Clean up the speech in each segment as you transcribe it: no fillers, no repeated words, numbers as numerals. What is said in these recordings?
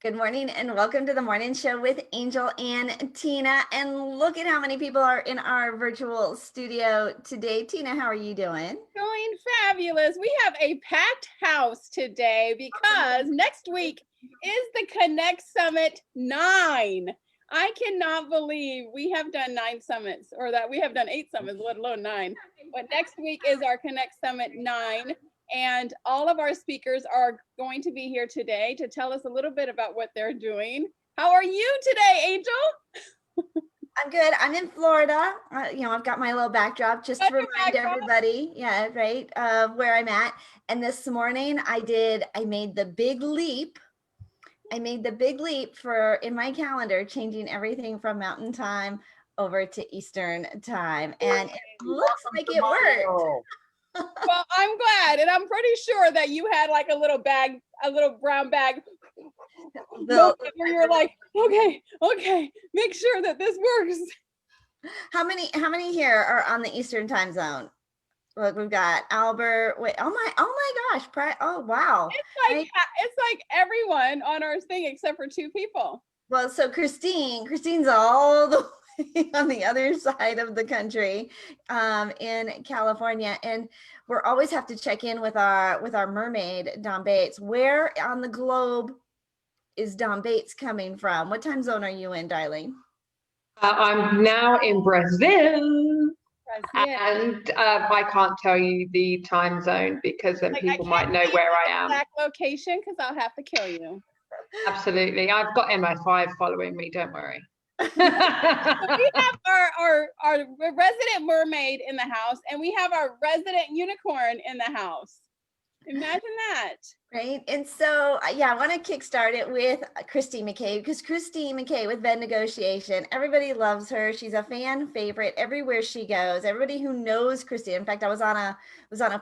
Good morning and welcome to the morning show with Angel and Tina. And look at how many people are in our virtual studio today. Tina, how are you doing? Doing fabulous. We have a packed house today because next week is the Connect Summit 9. I cannot believe we have done 9 summits, or that we have done 8 summits, let alone 9. But next week is our Connect Summit 9. And all of our speakers are going to be here today to tell us a little bit about what they're doing. How are you today, Angel? I'm good. I'm in Florida. I've got my little backdrop just to remind everybody, right, of where I'm at. And this morning I made the big leap. I made the big leap for in my calendar, changing everything from Mountain Time over to Eastern Time. And it looks like it worked. Well, I'm glad, and I'm pretty sure that you had like a little bag, a little brown bag, where you're like, okay, make sure that this works. How many here are on the Eastern Time zone? Look, we've got Albert. Wait, oh my gosh! Oh wow! It's like everyone on our thing except for 2 people. Well, so Christine's all the way on the other side of the country, in California, and we're always have to check in with our mermaid Don Bates. Where on the globe is Don Bates coming from? What time zone are you in, darling? I'm now in Brazil. And I can't tell you the time zone because then people might know where I am. Exact location, because I'll have to kill you. Absolutely. I've got MI5 following me, don't worry. So we have our resident mermaid in the house, and we have our resident unicorn in the house. Imagine that. Right. And so, I want to kickstart it with Christine McKay, because Christine McKay with Venn Negotiation, everybody loves her. She's a fan favorite everywhere she goes. Everybody who knows Christine. In fact, I was on a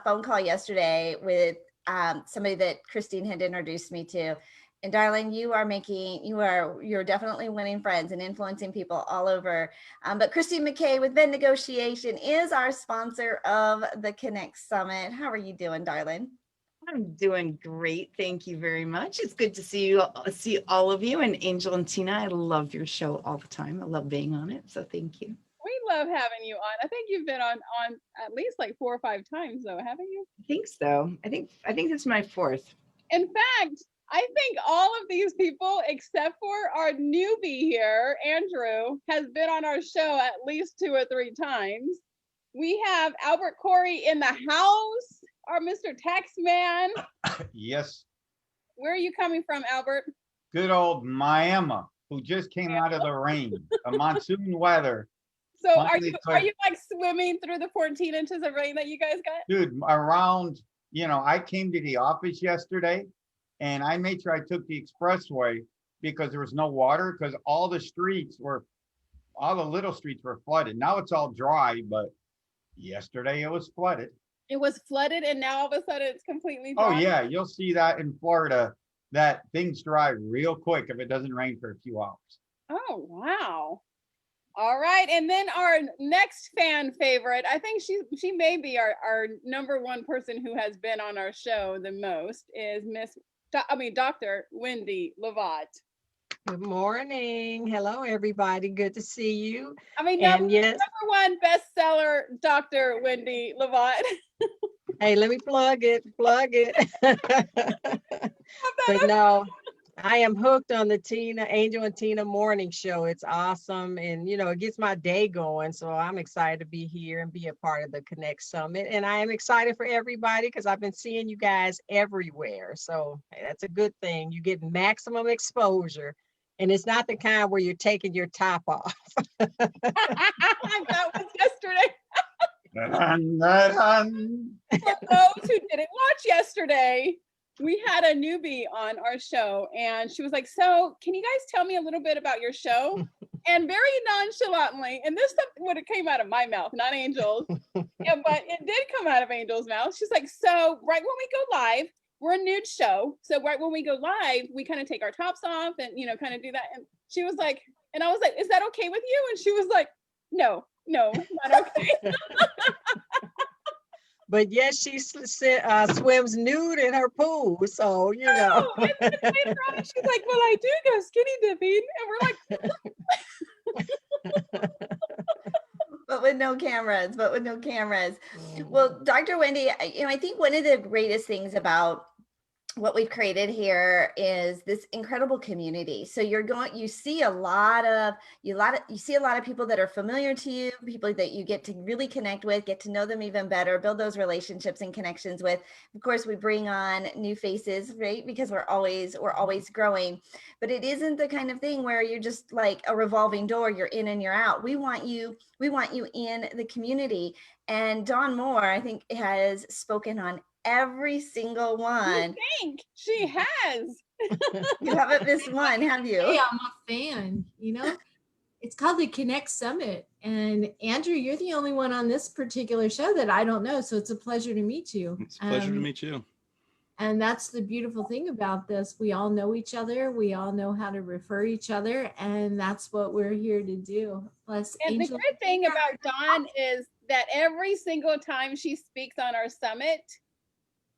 phone call yesterday with somebody that Christine had introduced me to. And darling, you're definitely winning friends and influencing people all over. But Christine McKay with Venn Negotiation is our sponsor of the Connect Summit. How are you doing, darling? I'm doing great. Thank you very much. It's good to see all of you, and Angel and Tina. I love your show all the time. I love being on it. So thank you. We love having you on. I think you've been on at least like 4 or 5 times though, haven't you? I think so. I think this is my 4th. In fact, I think all of these people, except for our newbie here, Andrew, has been on our show at least 2 or 3 times. We have Albert Corey in the house, our Mr. Taxman. Yes. Where are you coming from, Albert? Good old Miami, who just came out of the rain, the monsoon weather. So are you like swimming through the 14 inches of rain that you guys got? Dude, around, I came to the office yesterday and I made sure I took the expressway because there was no water, because all the little streets were flooded. Now it's all dry, but yesterday it was flooded. It was flooded, and now all of a sudden it's completely dry. Oh yeah, you'll see that in Florida, that things dry real quick if it doesn't rain for a few hours. Oh, wow. All right, and then our next fan favorite, I think she may be our number 1 person who has been on our show the most, is Dr. Wendy Lovat. Good morning. Hello, everybody. Good to see you. Number 1 bestseller, Dr. Wendy Lovat. Hey, let me plug it. But no, I am hooked on the Angel and Tina morning show. It's awesome. And, it gets my day going. So I'm excited to be here and be a part of the Connect Summit. And I am excited for everybody because I've been seeing you guys everywhere. So hey, that's a good thing. You get maximum exposure. And it's not the kind where you're taking your top off. That was yesterday. For those who didn't watch yesterday, we had a newbie on our show, and she was like, so can you guys tell me a little bit about your show? And very nonchalantly, and this stuff would have came out of my mouth, not Angel's, but it did come out of Angel's mouth. She's like, so right when we go live, we're a nude show. So right when we go live, we kind of take our tops off and, kind of do that. And she was like, and I was like, is that okay with you? And she was like, no, not okay. but yes, she swims nude in her pool. So, you know. Oh, and then later on, she's like, well, I do go skinny dipping. And we're like, But with no cameras, Well, Dr. Wendy, I think one of the greatest things about what we've created here is this incredible community. So you see a lot of people that are familiar to you, people that you get to really connect with, get to know them even better, build those relationships and connections with. Of course, we bring on new faces, right? Because we're always growing, but it isn't the kind of thing where you're just like a revolving door, you're in and you're out. We want you in the community. And Dawn Moore, I think, has spoken on every single one. you think she has. You haven't missed one, have you? Hey, I'm a fan, It's called the Connect Summit. And Andrew, you're the only one on this particular show that I don't know. So it's a pleasure to meet you. It's a pleasure to meet you. And that's the beautiful thing about this. We all know each other. We all know how to refer each other. And that's what we're here to do. Plus, And the good thing about Dawn is that every single time she speaks on our summit,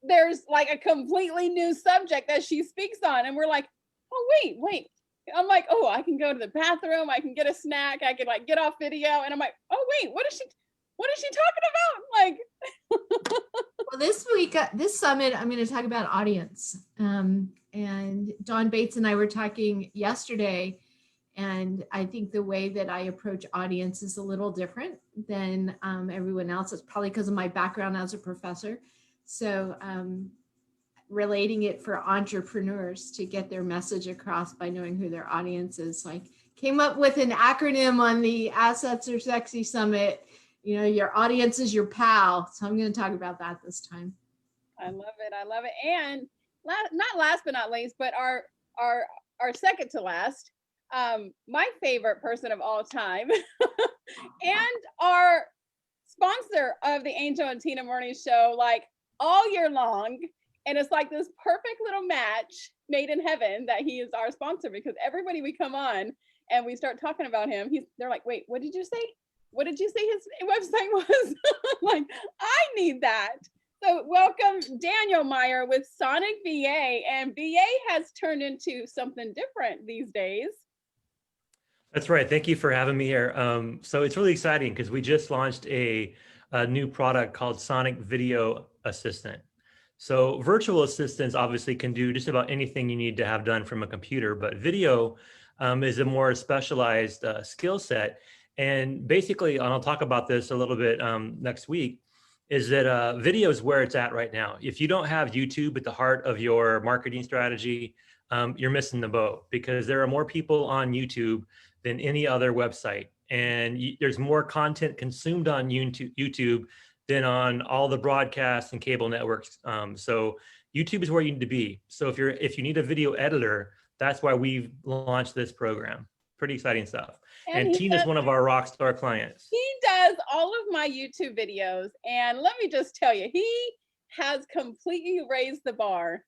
there's like a completely new subject that she speaks on. And we're like, oh, wait. I'm like, oh, I can go to the bathroom. I can get a snack. I can like get off video. And I'm like, oh, wait, what is she talking about? Like, well, this week, this summit, I'm going to talk about audience. And Dawn Bates and I were talking yesterday. And I think the way that I approach audience is a little different than everyone else. It's probably because of my background as a professor. So relating it for entrepreneurs to get their message across by knowing who their audience is. So I came up with an acronym on the Assets Are Sexy Summit. Your audience is your pal. So I'm going to talk about that this time. I love it. And not last but not least, but our second to last, my favorite person of all time and our sponsor of the Angel and Tina Morning Show, like all year long. And it's like this perfect little match made in heaven that he is our sponsor, because everybody we come on and we start talking about him, they're like, wait, what did you say? What did you say his website was? Like, I need that. So welcome Daniel Meyer with Sonic VA, and VA has turned into something different these days. That's right. Thank you for having me here. So it's really exciting because we just launched a new product called Sonic Video Assistant. So virtual assistants obviously can do just about anything you need to have done from a computer, but video is a more specialized skill set. And basically, and I'll talk about this a little bit next week, is that video is where it's at right now. If you don't have YouTube at the heart of your marketing strategy, you're missing the boat, because there are more people on YouTube than any other website. And there's more content consumed on YouTube than on all the broadcasts and cable networks. So YouTube is where you need to be. So if you need a video editor, that's why we've launched this program. Pretty exciting stuff. And Tina's one of our rock star clients. He does all of my YouTube videos. And let me just tell you, he has completely raised the bar.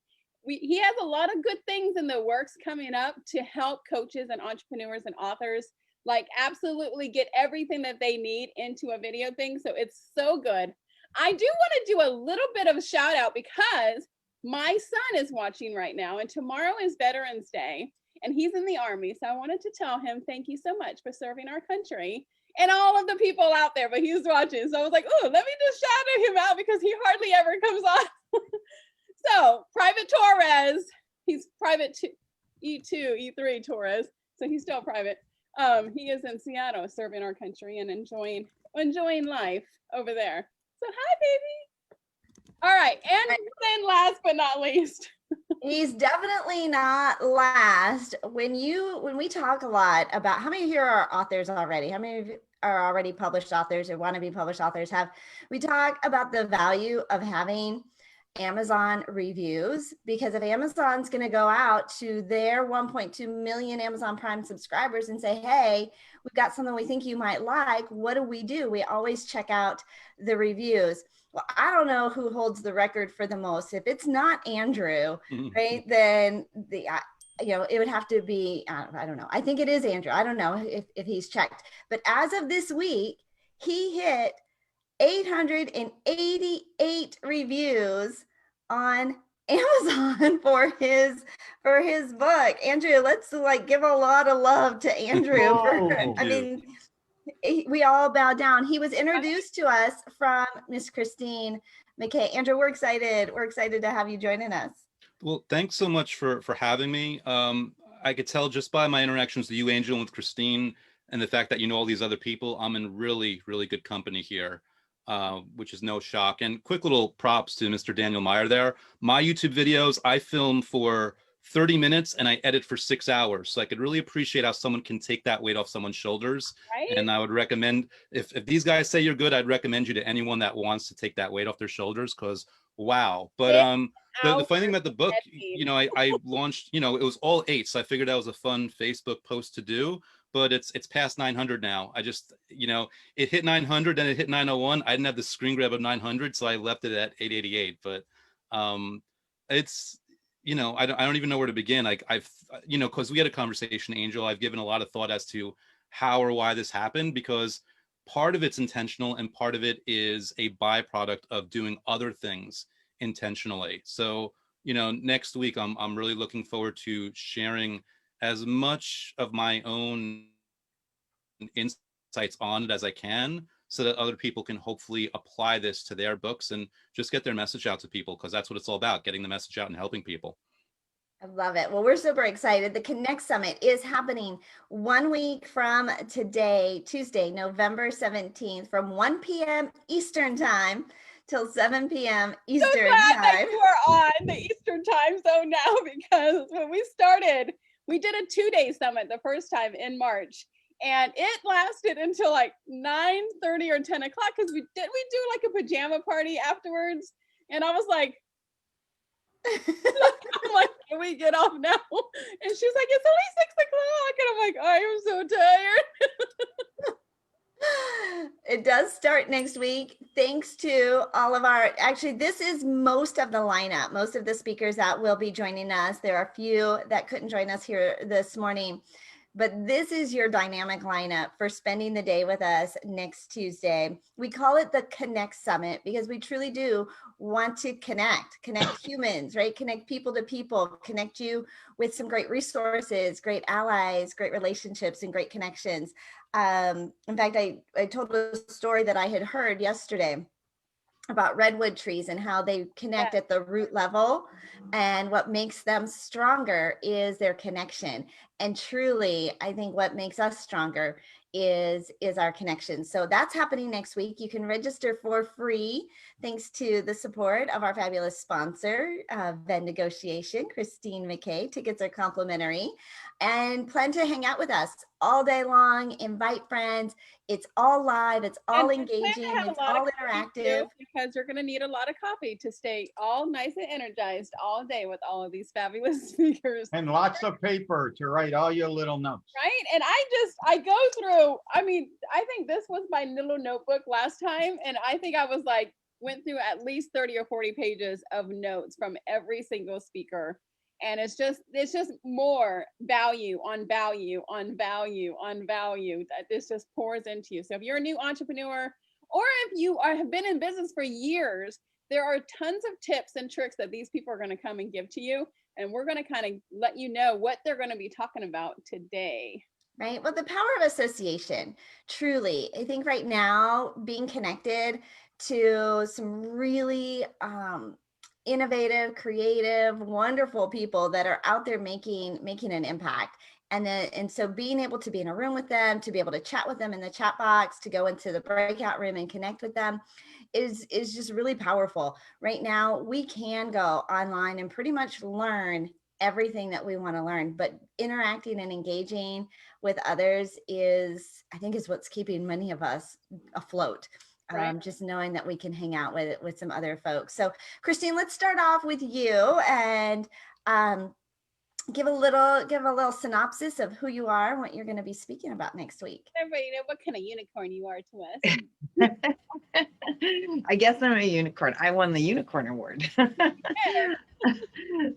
He has a lot of good things in the works coming up to help coaches and entrepreneurs and authors like absolutely get everything that they need into a video thing. So it's so good. I do want to do a little bit of a shout out because my son is watching right now, and tomorrow is Veterans Day and he's in the Army. So I wanted to tell him, thank you so much for serving our country and all of the people out there, but he's watching. So I was like, oh, let me just shout him out because he hardly ever comes on. So Private Torres, he's private E2, E3 Torres. So he's still private. He is in Seattle serving our country and enjoying life over there. So hi, baby. All right. And then last but not least. He's definitely not last. When we talk a lot about, how many here are authors already? How many of you are already published authors or want to be published authors? We talk about the value of having Amazon reviews, because if Amazon's going to go out to their 1.2 million Amazon Prime subscribers and say, hey, we've got something we think you might like, what do? We always check out the reviews. Well, I don't know who holds the record for the most. If it's not Andrew, right, then it would have to be, I don't know. I think it is Andrew. I don't know if he's checked. But as of this week, he hit 888 reviews on Amazon for his book. Andrew, let's like give a lot of love to Andrew. Whoa. I mean, we all bow down. He was introduced to us from Miss Christine McKay. Andrew, we're excited. We're excited to have you joining us. Well, thanks so much for having me. I could tell just by my interactions with you, Angel, and with Christine, and the fact that you know all these other people, I'm in really, really good company here, which is no shock. And quick little props to Mr. Daniel Meyer there. My YouTube videos, I film for 30 minutes and I edit for 6 hours. So I could really appreciate how someone can take that weight off someone's shoulders. Right? And I would recommend, if these guys say you're good, I'd recommend you to anyone that wants to take that weight off their shoulders, because wow. But the funny thing about the book, you know, I launched, you know, it was all 8. So I figured that was a fun Facebook post to do, but it's past 900 now. I just, you know, it hit 900, then it hit 901. I didn't have the screen grab of 900, so I left it at 888. But it's, you know, I don't even know where to begin. Like you know, because we had a conversation, Angel, I've given a lot of thought as to how or why this happened, because part of it's intentional and part of it is a byproduct of doing other things intentionally. So, you know, next week I'm really looking forward to sharing as much of my own insights on it as I can, so that other people can hopefully apply this to their books and just get their message out to people, because that's what it's all about, getting the message out and helping people. I love it. Well, we're super excited. The Connect Summit is happening 1 week from today, Tuesday, November 17th, from 1 p.m. Eastern time till 7 p.m. Eastern so glad time. that you are on the Eastern time zone now, because when we started, we did a 2-day summit the first time in March, and it lasted until like 9:30 or 10 o'clock, because we do like a pajama party afterwards, and I was like, I'm like, can we get off now? And she's like, it's only 6 o'clock, and I'm like, I am so tired. It does start next week. Thanks to all of our, actually, this is most of the lineup, most of the speakers that will be joining us. There are a few that couldn't join us here this morning, but this is your dynamic lineup for spending the day with us next Tuesday. We call it the Connect Summit because we truly do want to connect humans, right? Connect people to people, connect you with some great resources, great allies, great relationships, and great connections. In fact, I told a story that I had heard yesterday about redwood trees and how they connect at the root level, and what makes them stronger is their connection. And truly, I think what makes us stronger is our connection. So that's happening next week. You can register for free thanks to the support of our fabulous sponsor, Venn Negotiation, Christine McKay. Tickets are complimentary, and plan to hang out with us all day long. Invite friends. It's all live. It's all engaging. It's all interactive. Because you're going to need a lot of coffee to stay all nice and energized all day with all of these fabulous speakers. And lots of paper to write all your little notes. Right. And I go through, I mean, I think this was my little notebook last time. And I think I was like, went through at least 30 or 40 pages of notes from every single speaker. And it's just more value on value on value on value that this just pours into you. So if you're a new entrepreneur, or if you have been in business for years, there are tons of tips and tricks that these people are going to come and give to you. And we're going to kind of let you know what they're going to be talking about today. Right. Well, the power of association, truly, I think right now being connected to some really innovative, creative, wonderful people that are out there making an impact. And so being able to be in a room with them, to be able to chat with them in the chat box, to go into the breakout room and connect with them is just really powerful. Right now, we can go online and pretty much learn everything that we want to learn, but interacting and engaging with others is what's keeping many of us afloat. Right. Just knowing that we can hang out with some other folks. So Christine, let's start off with you and give a little synopsis of who you are and what you're going to be speaking about next week. Everybody know what kind of unicorn you are to us. I guess I'm a unicorn. I won the unicorn award.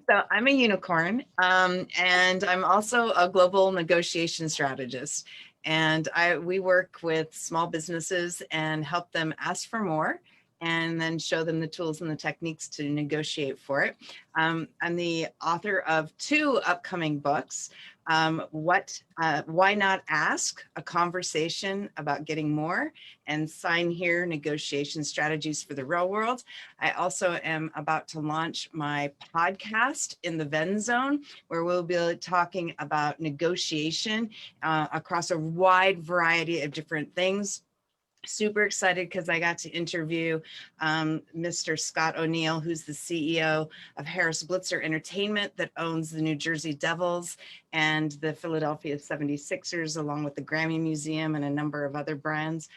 So I'm a unicorn, and I'm also a global negotiation strategist. And we work with small businesses and help them ask for more and then show them the tools and the techniques to negotiate for it. I'm the author of 2 upcoming books. Why Not Ask? A Conversation About Getting More, and Sign Here, Negotiation Strategies for the Real World. I also am about to launch my podcast in the Venn Zone, where we'll be talking about negotiation across a wide variety of different things. Super excited because I got to interview Mr. Scott O'Neill, who's the CEO of Harris Blitzer Entertainment that owns the New Jersey Devils and the Philadelphia 76ers, along with the Grammy Museum and a number of other brands,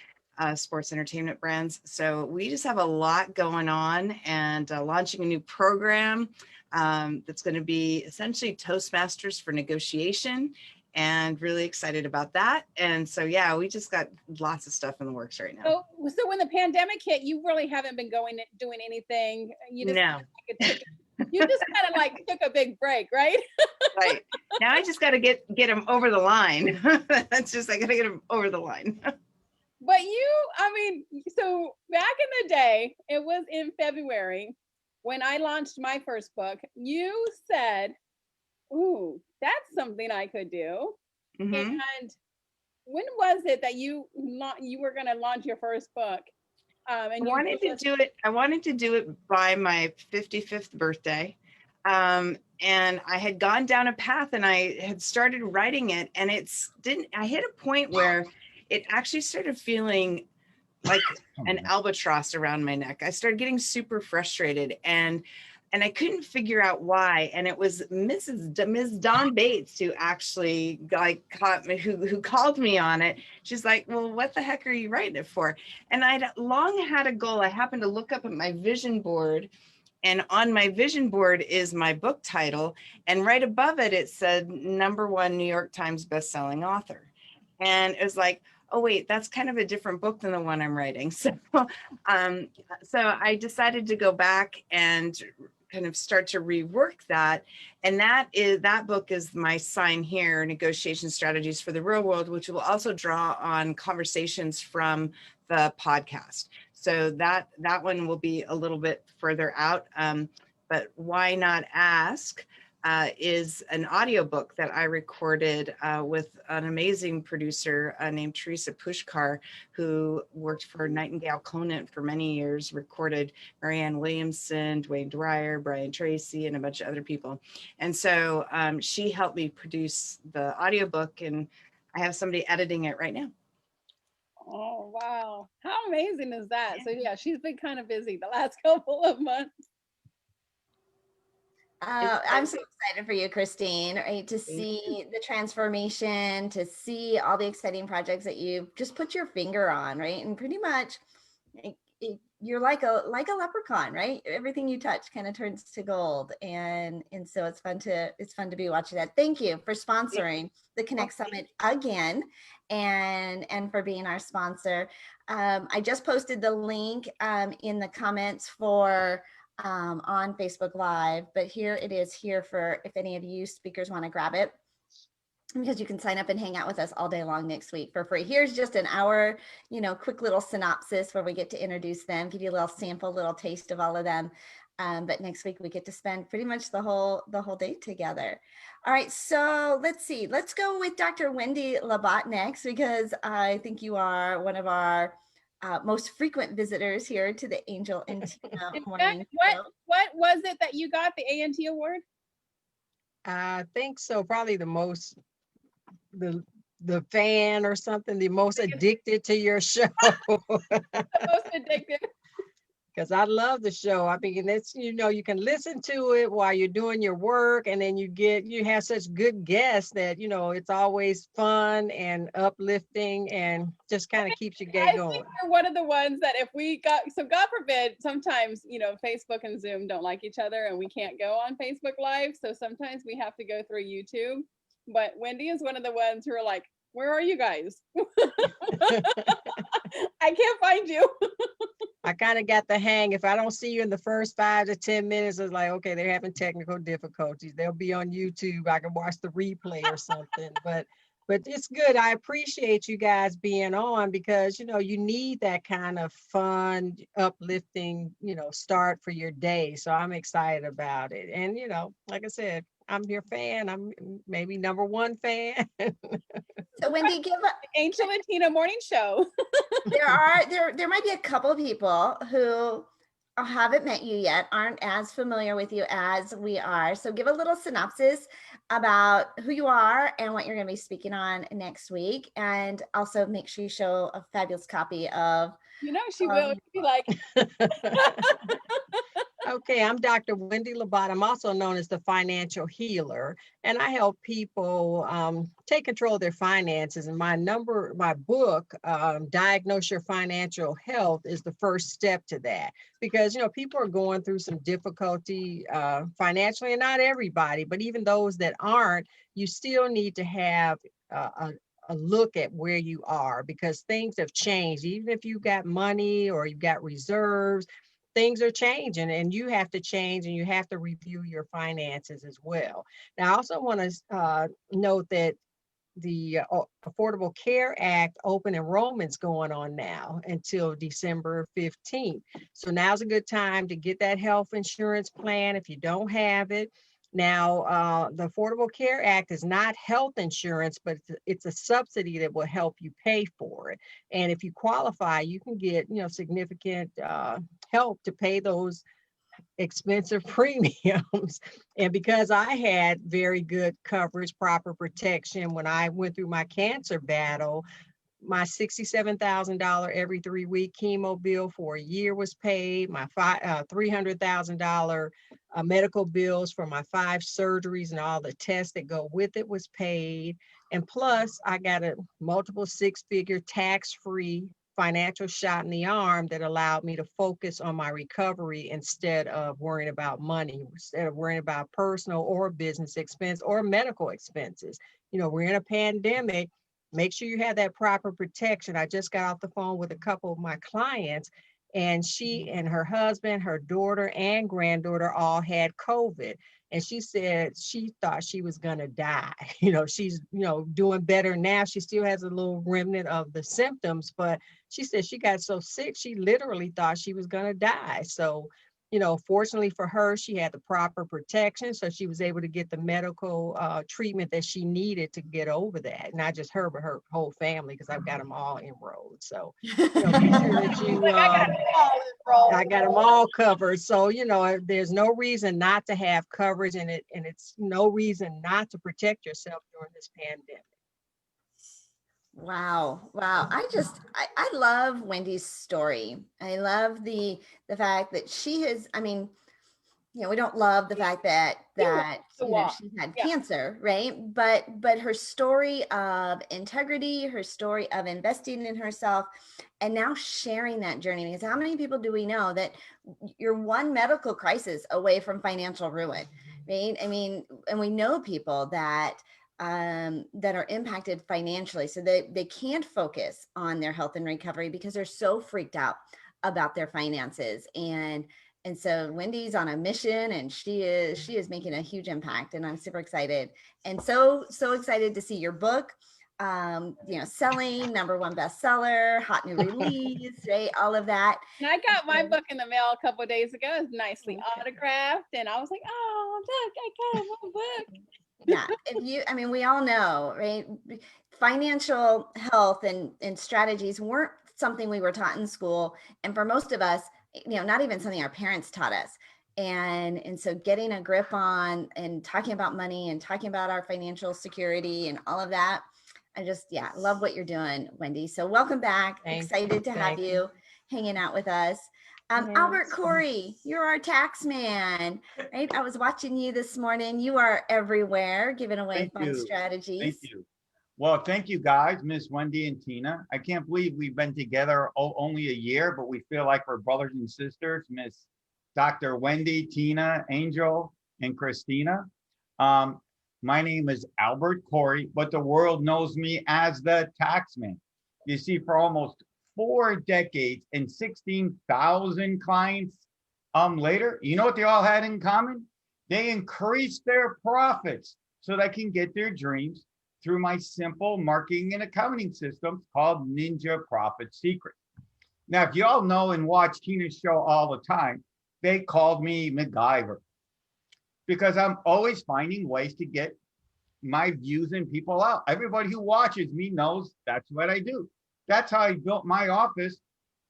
sports entertainment brands. So we just have a lot going on, and launching a new program that's going to be essentially Toastmasters for negotiation. And really excited about that. And so, yeah, we just got lots of stuff in the works right now. So when the pandemic hit, you really haven't been doing anything. You just No. You just kind of like took a big break, right? Right. Now I just got to get them over the line. That's just, I got to get them over the line. But so back in the day, it was in February when I launched my first book, you said, ooh, that's something I could do. Mm-hmm. And when was it that you were going to launch your first book? And I wanted to do it by my 55th birthday. And I had gone down a path and I had started writing it, and I hit a point where it actually started feeling like an albatross around my neck. I started getting super frustrated, and I couldn't figure out why. And it was Ms. Dawn Bates who actually caught me, who called me on it. She's like, well, what the heck are you writing it for? And I'd long had a goal. I happened to look up at my vision board, and on my vision board is my book title. And right above it, it said #1 New York Times bestselling author. And it was like, oh, wait, that's kind of a different book than the one I'm writing. So I decided to go back and kind of start to rework that. And that book is my Sign Here, Negotiation Strategies for the Real World, which will also draw on conversations from the podcast. So that one will be a little bit further out. But Why Not Ask is an audiobook that I recorded with an amazing producer named Teresa Pushkar, who worked for Nightingale Conant for many years, recorded Marianne Williamson, Dwayne Dwyer, Brian Tracy, and a bunch of other people. And so she helped me produce the audiobook, and I have somebody editing it right now. Oh, wow. How amazing is that? So yeah, she's been kind of busy the last couple of months. I'm so excited for you, Christine, right? To see the transformation, to see all the exciting projects that you just put your finger on, right? And pretty much you're like a leprechaun, right? Everything you touch kind of turns to gold. And so it's fun to be watching that. Thank you for sponsoring the Connect Summit again, and for being our sponsor. I just posted the link in the comments for on Facebook Live, but here it is here for if any of you speakers want to grab it, because you can sign up and hang out with us all day long next week for free. Here's just an hour, quick little synopsis where we get to introduce them, give you a little sample, little taste of all of them. But next week we get to spend pretty much the whole day together. All right, so let's see. Let's go with Dr. Wendy Labatt next, because I think you are one of our most frequent visitors here to the Angel and Tina morning show. What was it that you got the ANT award? I think so. Probably the most, the fan or something, the most addicted to your show. The most addicted. Because I love the show. I mean, it's, you can listen to it while you're doing your work, and then you have such good guests that, it's always fun and uplifting and just kind of keeps your day going. I think you're one of the ones that if we got, so God forbid, sometimes, Facebook and Zoom don't like each other and we can't go on Facebook Live. So sometimes we have to go through YouTube. But Wendy is one of the ones who are like, where are you guys? I can't find you. I kind of got the hang. If I don't see you in the first 5 to 10 minutes, it's like, okay, they're having technical difficulties. They'll be on YouTube. I can watch the replay or something. But But it's good. I appreciate you guys being on because, you know, you need that kind of fun, uplifting, you know, start for your day. So I'm excited about it. And, you know, like I said, I'm your fan. I'm maybe #1 fan. So Wendy, give Angel and Tina morning show. there might be a couple of people who haven't met you yet, aren't as familiar with you as we are. So give a little synopsis about who you are and what you're going to be speaking on next week. And also make sure you show a fabulous copy of. You know, she will. She'll be like. Okay, I'm Dr. Wendy Labat. I'm also known as the financial healer, and I help people take control of their finances. And my book, Diagnose Your Financial Health, is the first step to that. Because, you know, people are going through some difficulty financially, and not everybody, but even those that aren't, you still need to have a look at where you are, because things have changed. Even if you got money or you've got reserves, things are changing, and you have to change, and you have to review your finances as well. Now, I also want to note that the Affordable Care Act open enrollment's going on now until December 15th. So now's a good time to get that health insurance plan if you don't have it. Now, the Affordable Care Act is not health insurance, but it's a subsidy that will help you pay for it. And if you qualify, you can get, you know, significant help to pay those expensive premiums. And because I had very good coverage, proper protection, when I went through my cancer battle, my $67,000 every 3-week chemo bill for a year was paid. My $300,000 medical bills for my 5 surgeries and all the tests that go with it was paid. And plus, I got a multiple 6-figure tax-free financial shot in the arm that allowed me to focus on my recovery instead of worrying about money, instead of worrying about personal or business expense or medical expenses. You know, we're in a pandemic. Make sure you have that proper protection. I just got off the phone with a couple of my clients, and she and her husband, her daughter and granddaughter all had COVID. And she said she thought she was going to die. You know, she's, you know, doing better now. She still has a little remnant of the symptoms, but she said she got so sick, she literally thought she was going to die. So, you know, fortunately for her, she had the proper protection. So she was able to get the medical treatment that she needed to get over that. Not just her, but her whole family, because I've got them all enrolled. So, you know, make sure that you, I got them all covered. So, you know, there's no reason not to have coverage, and it's no reason not to protect yourself during this pandemic. Wow. I love Wendy's story. I love the fact that she has, I mean, you know, we don't love the fact that you know, she's had cancer, right? But her story of integrity, her story of investing in herself, and now sharing that journey. Because how many people do we know that you're one medical crisis away from financial ruin, right? I mean, and we know people that are impacted financially, so they can't focus on their health and recovery because they're so freaked out about their finances. And so Wendy's on a mission, and she is making a huge impact, and I'm super excited, and so excited to see your book, you know, selling, #1 bestseller, hot new release, right? All of that. And I got my book in the mail a couple of days ago. It's nicely autographed, and I was like, oh, look, I got my book. Yeah, I mean, we all know, right? Financial health and strategies weren't something we were taught in school. And for most of us, you know, not even something our parents taught us. And so getting a grip on and talking about money and talking about our financial security and all of that, I just, love what you're doing, Wendy. So welcome back. Excited to have you hanging out with us. Albert Corey, you're our tax man, right? I was watching you this morning. You are everywhere, giving away fun strategies. Thank you. Well, thank you guys, Miss Wendy and Tina. I can't believe we've been together only a year, but we feel like we're brothers and sisters. Miss Dr. Wendy, Tina, Angel, and Christina. My name is Albert Corey, but the world knows me as the Taxman. You see, for almost 4 decades and 16,000 clients later, you know what they all had in common? They increased their profits so they can get their dreams through my simple marketing and accounting system called Ninja Profit Secret. Now, if you all know and watch Tina's show all the time, they called me MacGyver because I'm always finding ways to get my views and people out. Everybody who watches me knows that's what I do. That's how I built my office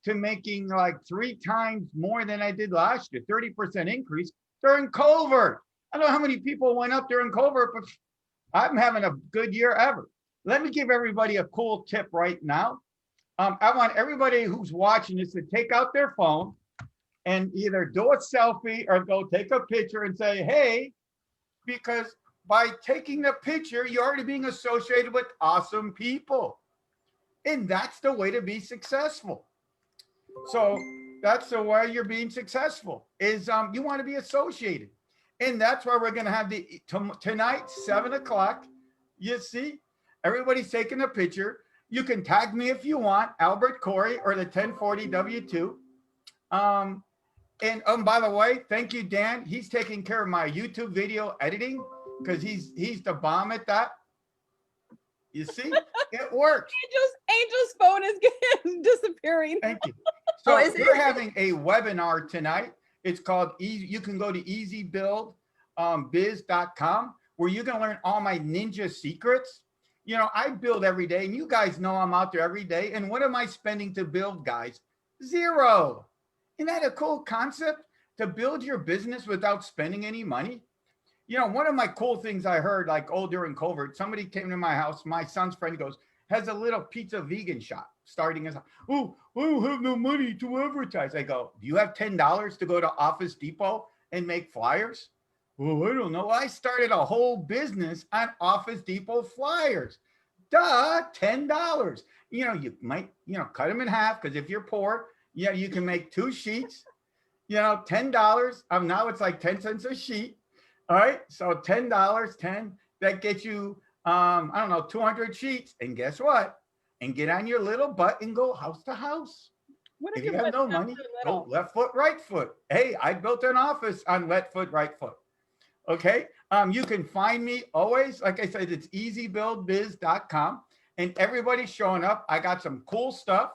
to making like 3 times more than I did last year, 30% increase during COVID. I don't know how many people went up during COVID, but I'm having a good year ever. Let me give everybody a cool tip right now. I want everybody who's watching this to take out their phone and either do a selfie or go take a picture and say, hey, because by taking the picture, you're already being associated with awesome people. And that's the way to be successful. So that's the way you're being successful is you want to be associated. And that's why we're going to have the tonight, 7 o'clock. You see, everybody's taking a picture. You can tag me if you want, Albert Corey or the 1040 W2. And by the way, thank you, Dan. He's taking care of my YouTube video editing because he's the bomb at that. You see, it works. Angel's phone is disappearing. Thank you. So we're having a webinar tonight. It's called Easy. You can go to easybuildbiz.com where you're going to learn all my ninja secrets. You know, I build every day, and you guys know I'm out there every day. And what am I spending to build, guys? 0. Isn't that a cool concept to build your business without spending any money? You know, one of my cool things I heard, like, during COVID, somebody came to my house. My son's friend goes, has a little pizza vegan shop starting his, oh, I don't have no money to advertise. I go, do you have $10 to go to Office Depot and make flyers? Well, I don't know. I started a whole business on Office Depot flyers. Duh, $10. You know, you might, cut them in half because if you're poor, you can make 2 sheets, $10. Now it's like 10 cents a sheet. All right. So $10, 10, that gets you, 200 sheets. And guess what? And get on your little butt and go house to house. What if you have no money, go left foot, right foot. Hey, I built an office on left foot, right foot. Okay. You can find me always, like I said, it's easybuildbiz.com, and everybody's showing up. I got some cool stuff.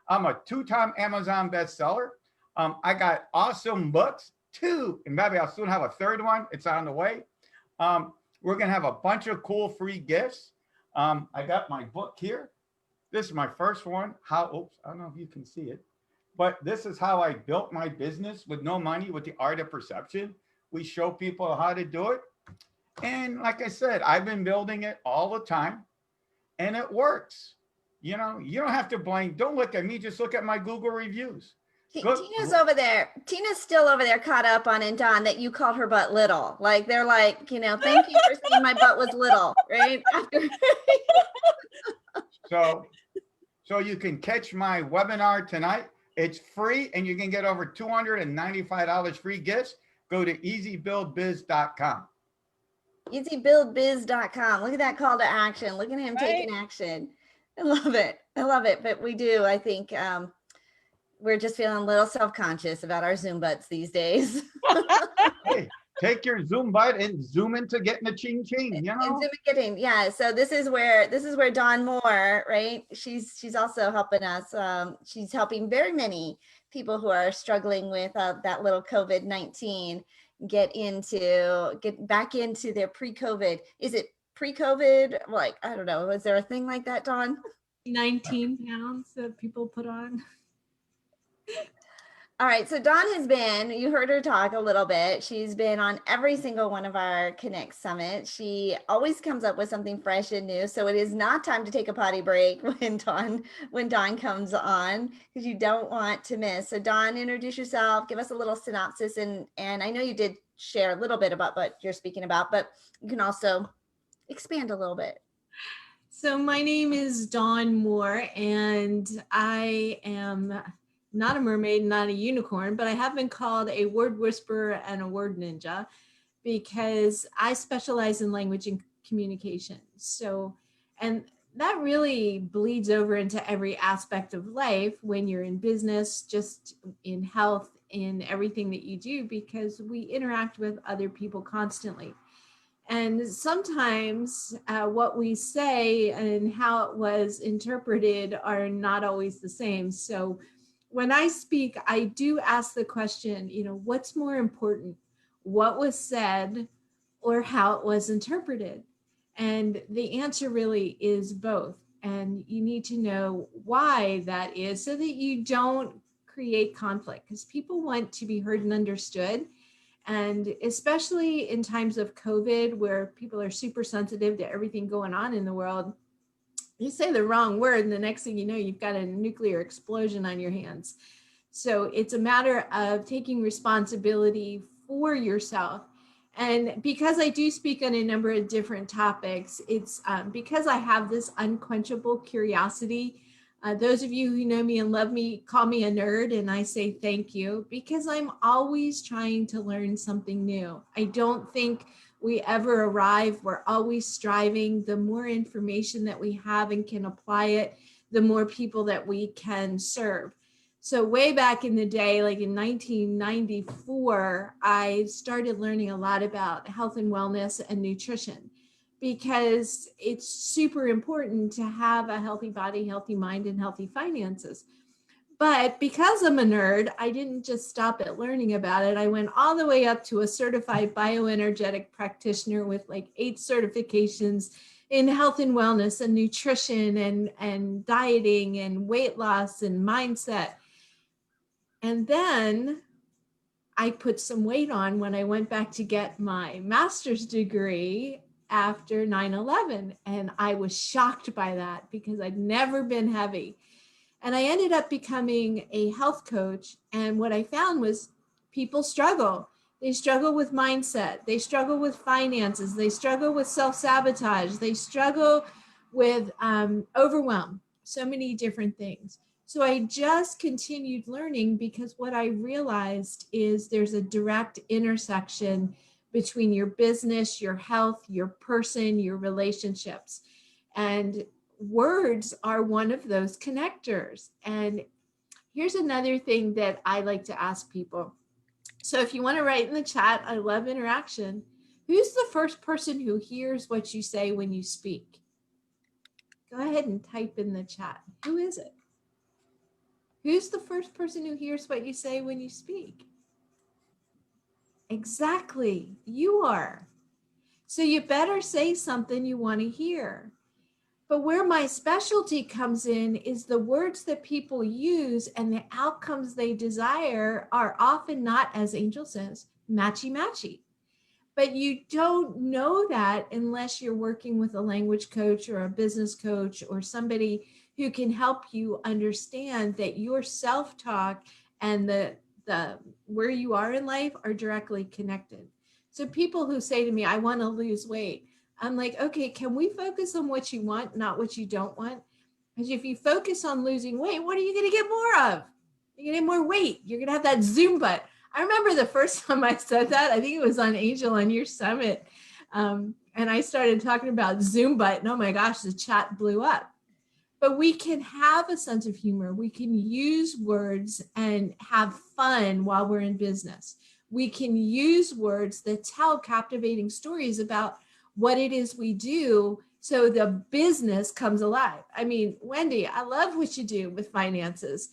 I'm a 2-time Amazon bestseller. I got awesome books, 2, and maybe I'll soon have a 3rd one. It's on the way. We're going to have a bunch of cool free gifts. I got my book here. This is my first one. I don't know if you can see it, but this is how I built my business with no money with the art of perception. We show people how to do it. And like I said, I've been building it all the time and it works. You don't have to blame. Don't look at me. Just look at my Google reviews. Tina's over there. Tina's still over there caught up on it, Don, that you called her butt little. Like, they're like, thank you for saying my butt was little, right? So you can catch my webinar tonight. It's free and you can get over $295 free gifts. Go to easybuildbiz.com. Easybuildbiz.com. Look at that call to action. Look at him taking action. I love it. But we do. I think we're just feeling a little self-conscious about our Zoom butts these days. Hey, take your Zoom butt and zoom into getting a ching ching, And zoom getting, yeah. So this is where Dawn Moore, right? She's also helping us. She's helping very many people who are struggling with that little COVID-19 get back into their pre-COVID. Is it pre-COVID? Like, I don't know. Was there a thing like that, Dawn? 19 pounds that people put on. All right. So Dawn you heard her talk a little bit. She's been on every single one of our Connect Summits. She always comes up with something fresh and new. So it is not time to take a potty break when Dawn comes on, because you don't want to miss. So Dawn, introduce yourself, give us a little synopsis. And I know you did share a little bit about what you're speaking about, but you can also expand a little bit. So my name is Dawn Moore, and I am not a mermaid, not a unicorn, but I have been called a word whisperer and a word ninja because I specialize in language and communication. So, and that really bleeds over into every aspect of life when you're in business, just in health, in everything that you do, because we interact with other people constantly. And sometimes what we say and how it was interpreted are not always the same. So when I speak, I do ask the question, what's more important, what was said or how it was interpreted? And the answer really is both. And you need to know why that is so that you don't create conflict, because people want to be heard and understood. And especially in times of COVID, where people are super sensitive to everything going on in the world, you say the wrong word and the next thing you know, you've got a nuclear explosion on your hands. So it's a matter of taking responsibility for yourself. And because I do speak on a number of different topics, it's because I have this unquenchable curiosity. Those of you who know me and love me call me a nerd, and I say thank you, because I'm always trying to learn something new. I don't think we ever arrive. We're always striving. The more information that we have and can apply it, the more people that we can serve. So way back in the day, like in 1994, I started learning a lot about health and wellness and nutrition, because it's super important to have a healthy body, healthy mind, and healthy finances. But because I'm a nerd, I didn't just stop at learning about it. I went all the way up to a certified bioenergetic practitioner with like 8 certifications in health and wellness and nutrition and dieting and weight loss and mindset. And then I put some weight on when I went back to get my master's degree after 9/11. And I was shocked by that because I'd never been heavy. And I ended up becoming a health coach. And what I found was people struggle. They struggle with mindset. They struggle with finances. They struggle with self-sabotage. They struggle with overwhelm, so many different things. So I just continued learning, because what I realized is there's a direct intersection between your business, your health, your person, your relationships. And words are one of those connectors. And here's another thing that I like to ask people. So if you want to write in the chat, I love interaction. Who's the first person who hears what you say when you speak? Go ahead and type in the chat. Who is it? Who's the first person who hears what you say when you speak? Exactly, you are. So you better say something you want to hear. But where my specialty comes in is the words that people use and the outcomes they desire are often not, as Angel says, matchy-matchy. But you don't know that unless you're working with a language coach or a business coach or somebody who can help you understand that your self-talk and the where you are in life are directly connected. So people who say to me, I want to lose weight, I'm like, okay, can we focus on what you want, not what you don't want? Because if you focus on losing weight, what are you going to get more of? You're going to get more weight. You're going to have that Zoom butt. I remember the first time I said that, I think it was on Angel on your summit. And I started talking about Zoom butt, and oh my gosh, the chat blew up. But we can have a sense of humor. We can use words and have fun while we're in business. We can use words that tell captivating stories about what it is we do, so the business comes alive. I mean, Wendy, I love what you do with finances,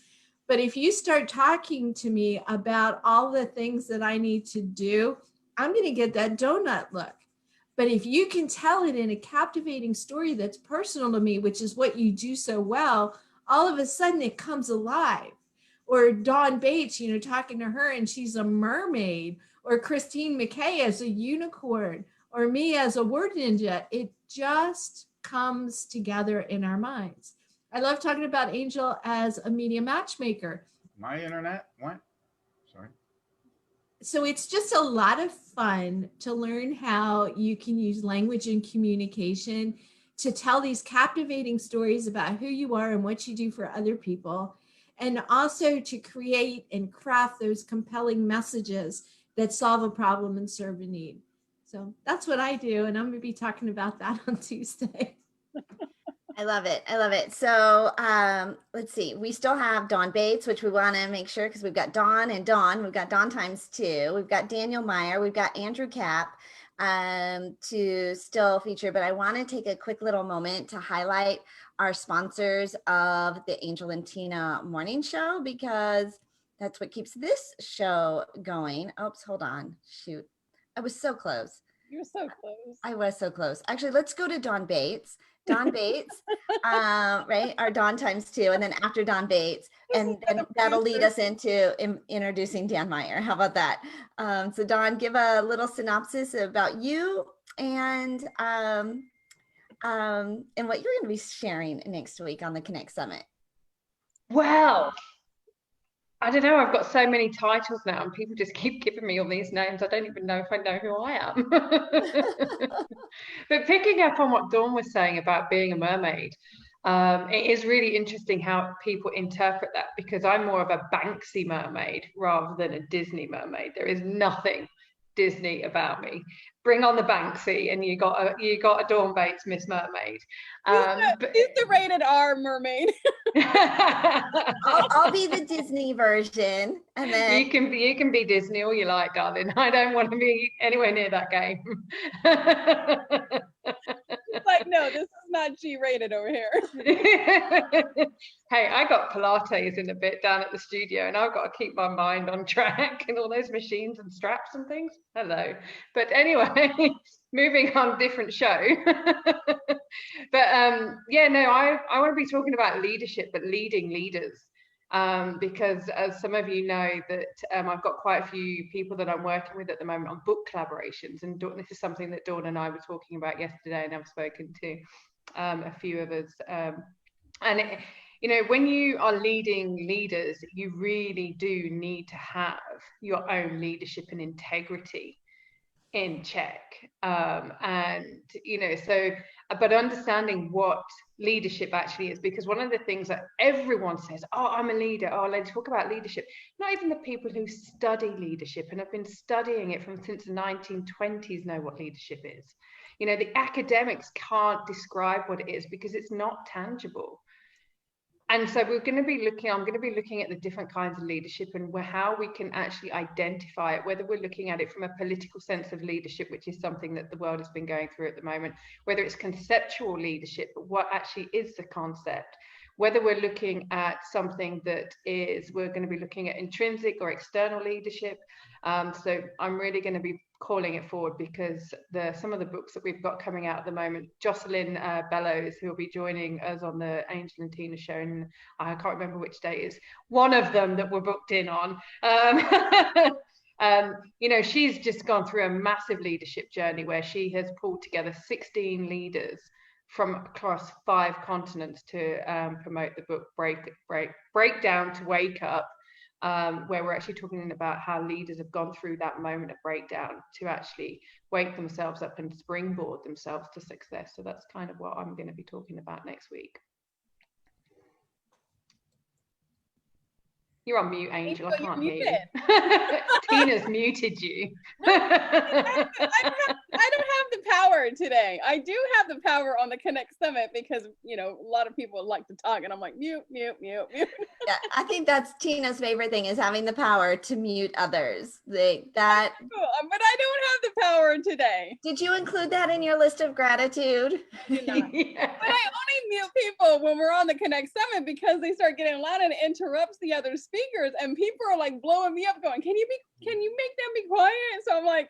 but if you start talking to me about all the things that I need to do, I'm going to get that donut look. But if you can tell it in a captivating story that's personal to me, which is what you do so well, all of a sudden it comes alive. Or Dawn Bates, talking to her and she's a mermaid, or Christine McKay as a unicorn, or me as a word ninja. It just comes together in our minds. I love talking about Angel as a media matchmaker. My internet went. Sorry. So it's just a lot of fun to learn how you can use language and communication to tell these captivating stories about who you are and what you do for other people, and also to create and craft those compelling messages that solve a problem and serve a need. So that's what I do, and I'm going to be talking about that on Tuesday. I love it. I love it. So let's see. We still have Dawn Bates, which we want to make sure, because we've got Dawn and Dawn. We've got Dawn times 2. We've got Daniel Meyer. We've got Andrew Capp. to still feature, but I want to take a quick little moment to highlight our sponsors of the Angel and Tina morning show, because that's what keeps this show going. Oops, hold on. Shoot. I was so close. You were so close. I was so close. Actually, let's go to Dawn Bates. Dawn Bates, right? Our Dawn times 2, and then after Dawn Bates, and that'll lead us into introducing Dan Meyer. How about that? So Dawn, give a little synopsis about you and what you're going to be sharing next week on the Connect Summit. Well, I don't know. I've got so many titles now, and people just keep giving me all these names. I don't even know if I know who I am. But picking up on what Dawn was saying about being a mermaid, it is really interesting how people interpret that, because I'm more of a Banksy mermaid rather than a Disney mermaid. There is nothing Disney about me. Bring on the Banksy, and you got a Dawn Bates Miss Mermaid. She's the rated R mermaid. I'll be the Disney version, and then you can be Disney all you like, darling. I don't want to be anywhere near that game. It's like, no, this is not G-rated over here. Hey, I got Pilates in a bit down at the studio, and I've got to keep my mind on track and all those machines and straps and things. Hello. But anyway, moving on, different show. But yeah, no, I want to be talking about leadership, but leading leaders. Because as some of you know, that I've got quite a few people that I'm working with at the moment on book collaborations, and this is something that Dawn and I were talking about yesterday, and I've spoken to a few of us. And it, you know, when you are leading leaders, you really do need to have your own leadership and integrity in check. And you know, so but understanding what leadership actually is, because one of the things that everyone says, oh, I'm a leader, oh, let's talk about leadership. Not even the people who study leadership and have been studying it since the 1920s know what leadership is. You know, the academics can't describe what it is because it's not tangible. And so I'm going to be looking at the different kinds of leadership and how we can actually identify it, whether we're looking at it from a political sense of leadership, which is something that the world has been going through at the moment, whether it's conceptual leadership, but what actually is the concept, whether we're looking at something that is, we're going to be looking at intrinsic or external leadership. So I'm really going to be calling it forward, because some of the books that we've got coming out at the moment, Jocelyn Bellows, who will be joining us on the Angel and Tina show, and I can't remember which day is one of them that we're booked in on. You know, she's just gone through a massive leadership journey where she has pulled together 16 leaders from across 5 continents to promote the book Breakdown to Wake Up, where we're actually talking about how leaders have gone through that moment of breakdown to actually wake themselves up and springboard themselves to success. So that's kind of what I'm going to be talking about next week. You're on mute, Angel. I can't hear you. Tina's muted you. I don't have the power today. I do have the power on the Connect Summit because, you know, a lot of people like to talk and I'm like, mute, mute, mute, mute. Yeah, I think that's Tina's favorite thing, is having the power to mute others. But I don't have the power today. Did you include that in your list of gratitude? Yeah. But I only mute people when we're on the Connect Summit because they start getting loud and it interrupts the other speakers, and people are like blowing me up going, can you make them be quiet? So I'm like,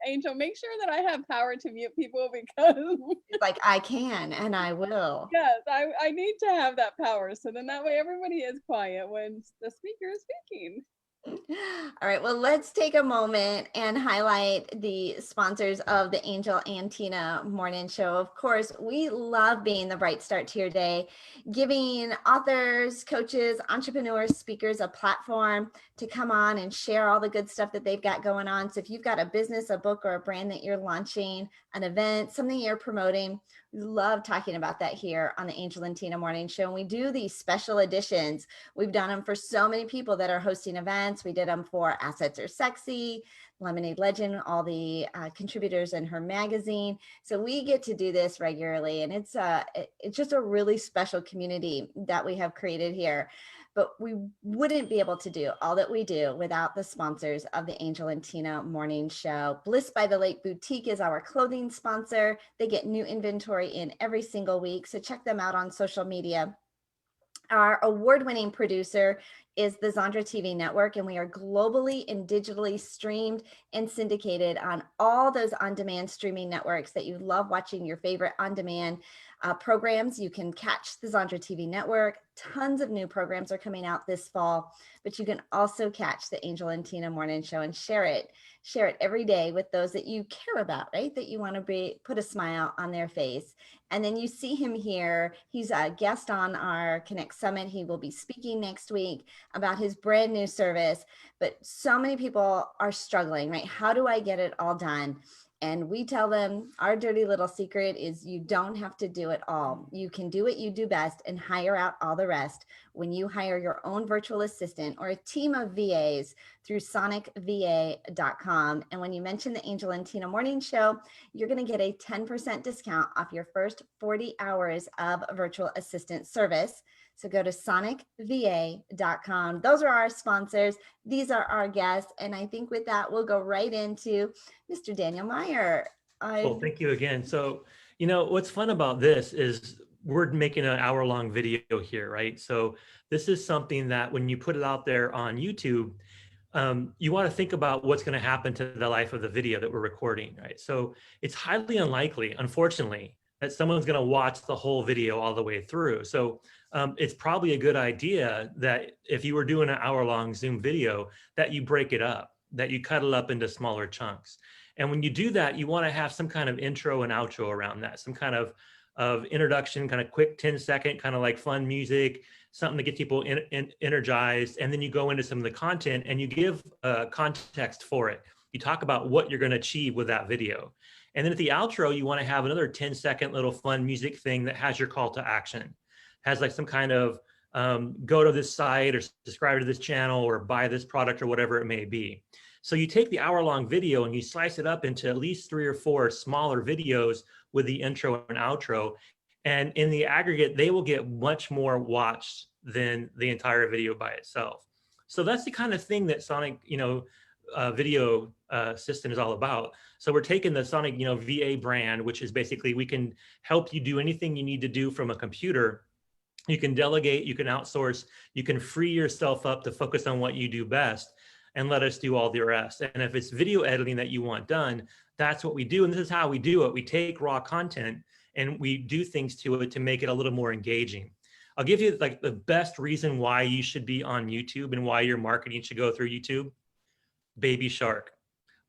Angel, make sure that I have power to mute people, because like, I can and I will. Yes, I need to have that power, so then that way everybody is quiet when the speaker is speaking. All right, well, let's take a moment and highlight the sponsors of the Angel and Tina morning show. Of course, we love being the bright start to your day, giving authors, coaches, entrepreneurs, speakers a platform to come on and share all the good stuff that they've got going on. So if you've got a business, a book, or a brand that you're launching, an event, something you're promoting, we love talking about that here on the Angel and Tina morning show. And we do these special editions. We've done them for so many people that are hosting events. We did them for Assets Are Sexy, Lemonade Legend, all the contributors in her magazine. So we get to do this regularly, and it's just a really special community that we have created here. but we wouldn't be able to do all that we do without the sponsors of the Angel and Tina Morning Show. Bliss by the Lake Boutique is our clothing sponsor. They get new inventory in every single week, so check them out on social media. Our award-winning producer is the Zandra TV network, and we are globally and digitally streamed and syndicated on all those on-demand streaming networks that you love watching your favorite on-demand programs. You can catch the Zandra TV network. Tons of new programs are coming out this fall, but you can also catch the Angel and Tina Morning Show and share it every day with those that you care about, right? That you want to put a smile on their face. And then you see him here. He's a guest on our Connect Summit. He will be speaking next week about his brand new service. But so many people are struggling, right? How do I get it all done? And we tell them our dirty little secret is you don't have to do it all. You can do what you do best and hire out all the rest when you hire your own virtual assistant or a team of VAs through sonicva.com. And when you mention the Angel and Tina Morning Show, you're going to get a 10% discount off your first 40 hours of virtual assistant service. So go to sonicva.com. Those are our sponsors. These are our guests. And I think with that, we'll go right into Mr. Daniel Meyer. Well, thank you again. So, you know, what's fun about this is we're making an hour-long video here, right? So this is something that when you put it out there on YouTube, you want to think about what's going to happen to the life of the video that we're recording, right? So it's highly unlikely, unfortunately, that someone's going to watch the whole video all the way through. So it's probably a good idea that if you were doing an hour-long Zoom video, that you break it up, that you cut it up into smaller chunks. And when you do that, you want to have some kind of intro and outro around that, some kind of introduction, kind of quick 10-second, kind of like fun music, something to get people energized. And then you go into some of the content and you give context for it. You talk about what you're going to achieve with that video. And then at the outro, you want to have another 10-second little fun music thing that has your call to action, has like some kind of go to this site or subscribe to this channel or buy this product or whatever it may be. So you take the hour-long video and you slice it up into at least 3 or 4 smaller videos with the intro and outro. And in the aggregate, they will get much more watched than the entire video by itself. So that's the kind of thing that Sonic, video system is all about. So we're taking the Sonic, VA brand, which is basically we can help you do anything you need to do from a computer. You can delegate, you can outsource, you can free yourself up to focus on what you do best and let us do all the rest. And if it's video editing that you want done, that's what we do. And this is how we do it. We take raw content and we do things to it to make it a little more engaging. I'll give you like the best reason why you should be on YouTube and why your marketing should go through YouTube. Baby Shark.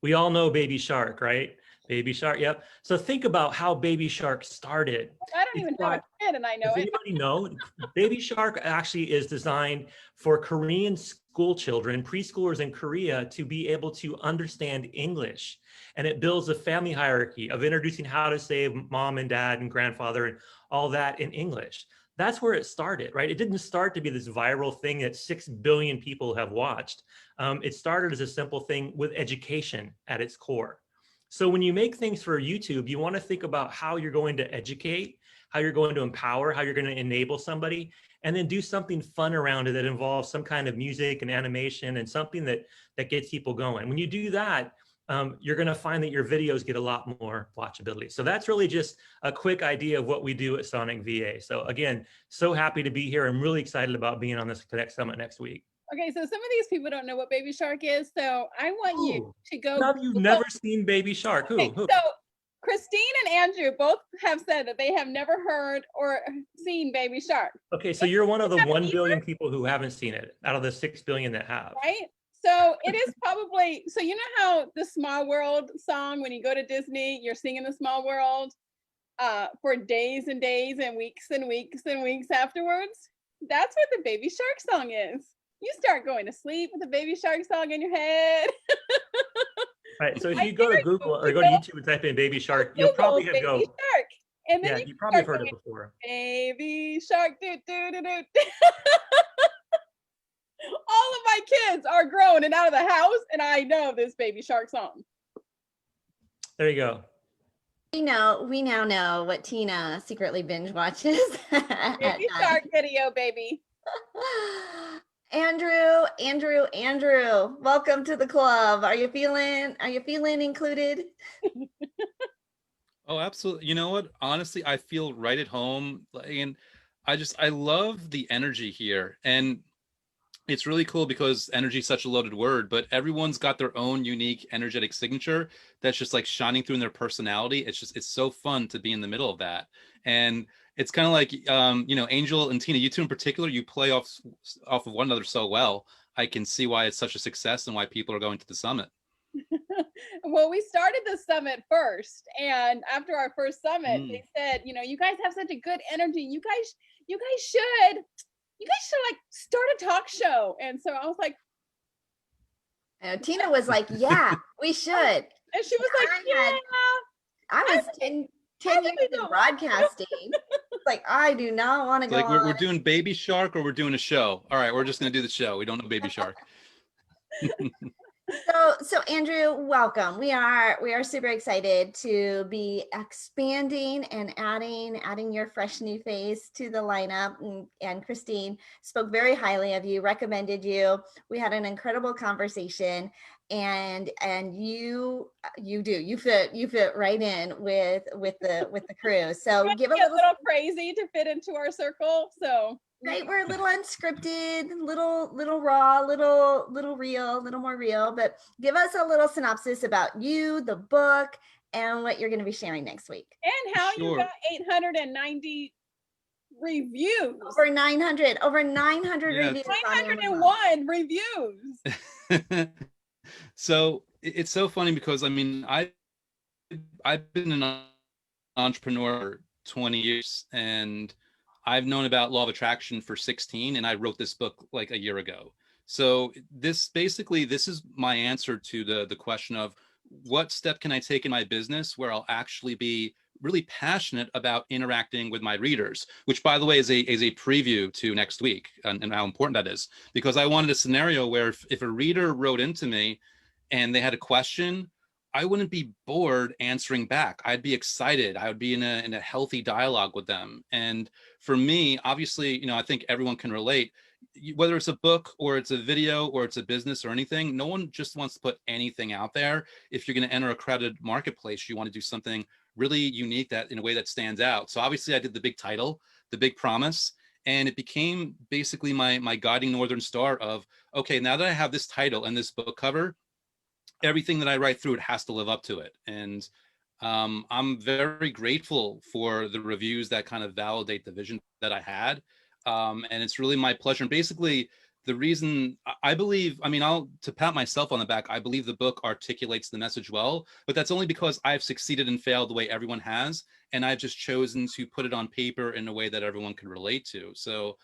We all know Baby Shark, right? Baby Shark, yep. So think about how Baby Shark started. I don't even have a kid and I know Does it. anybody know? Baby Shark actually is designed for Korean school children, preschoolers in Korea, to be able to understand English. And it builds a family hierarchy of introducing how to say mom and dad and grandfather and all that in English. That's where it started, right? It didn't start to be this viral thing that 6 billion people have watched. It started as a simple thing with education at its core. So when you make things for YouTube, you want to think about how you're going to educate, how you're going to empower, how you're going to enable somebody, and then do something fun around it that involves some kind of music and animation and something that gets people going. When you do that, you're going to find that your videos get a lot more watchability. So that's really just a quick idea of what we do at Sonic VA. So again, so happy to be here. I'm really excited about being on this Connect Summit next week. Okay, so some of these people don't know what Baby Shark is, so I want you to go. Now you've never seen Baby Shark. Okay, Who? So Christine and Andrew both have said that they have never heard or seen Baby Shark. Okay, so you're one of the 1 billion people who haven't seen it out of the 6 billion that have. Right? So it is probably, so you know how the Small World song, when you go to Disney, you're singing the Small World for days and days and weeks and weeks and weeks afterwards? That's what the Baby Shark song is. You start going to sleep with the Baby Shark song in your head. Right, so if you go to Google or go to YouTube and type in Baby Shark, you'll probably have Baby Shark. And then you probably have heard it before. Baby Shark, do do do do. All of my kids are grown and out of the house, and I know this Baby Shark song. There you go. We now know what Tina secretly binge watches. Baby Shark video, baby. Andrew, welcome to the club. Are you feeling included? Oh, absolutely. You know what? Honestly, I feel right at home. And I love the energy here. And it's really cool because energy is such a loaded word, but everyone's got their own unique energetic signature that's just like shining through in their personality. It's so fun to be in the middle of that. And it's kind of like, Angel and Tina, you two in particular, you play off of one another so well. I can see why it's such a success and why people are going to the summit. Well, we started the summit first, and after our first summit, they said, you guys have such a good energy. You guys should like start a talk show. And so I was like, Tina was like, yeah, we should. And she was like, I was 10 years in broadcasting. Like, I do not want to go like on. we're doing Baby Shark or we're doing a show. All right, we're just going to do the show. We don't know Baby Shark. So Andrew, welcome. We are super excited to be expanding and adding your fresh new face to the lineup. And Christine spoke very highly of you, recommended you. We had an incredible conversation, and you fit right in with the crew. So give a little crazy to fit into our circle. So right, we're a little unscripted, little raw, little real, little more real, but give us a little synopsis about you, the book, and what you're going to be sharing next week. And how you got 890 reviews. Over 900 reviews. 901 reviews. So it's so funny because I mean, I've been an entrepreneur 20 years, and I've known about law of attraction for 16, and I wrote this book like a year ago. So this is my answer to the question of what step can I take in my business where I'll actually be really passionate about interacting with my readers, which by the way is a preview to next week and how important that is, because I wanted a scenario where if a reader wrote into me and they had a question, I wouldn't be bored answering back. I'd be excited. I would be in a healthy dialogue with them. And for me, obviously, I think everyone can relate, whether it's a book or it's a video or it's a business or anything. No one just wants to put anything out there. If you're going to enter a crowded marketplace, you want to do something really unique that in a way that stands out. So obviously I did the big title, the big promise, and it became basically my guiding Northern Star of, okay, now that I have this title and this book cover, everything that I write through it has to live up to it. And I'm very grateful for the reviews that kind of validate the vision that I had. And it's really my pleasure. And basically the reason I believe, to pat myself on the back, I believe the book articulates the message well, but that's only because I've succeeded and failed the way everyone has. And I've just chosen to put it on paper in a way that everyone can relate to. So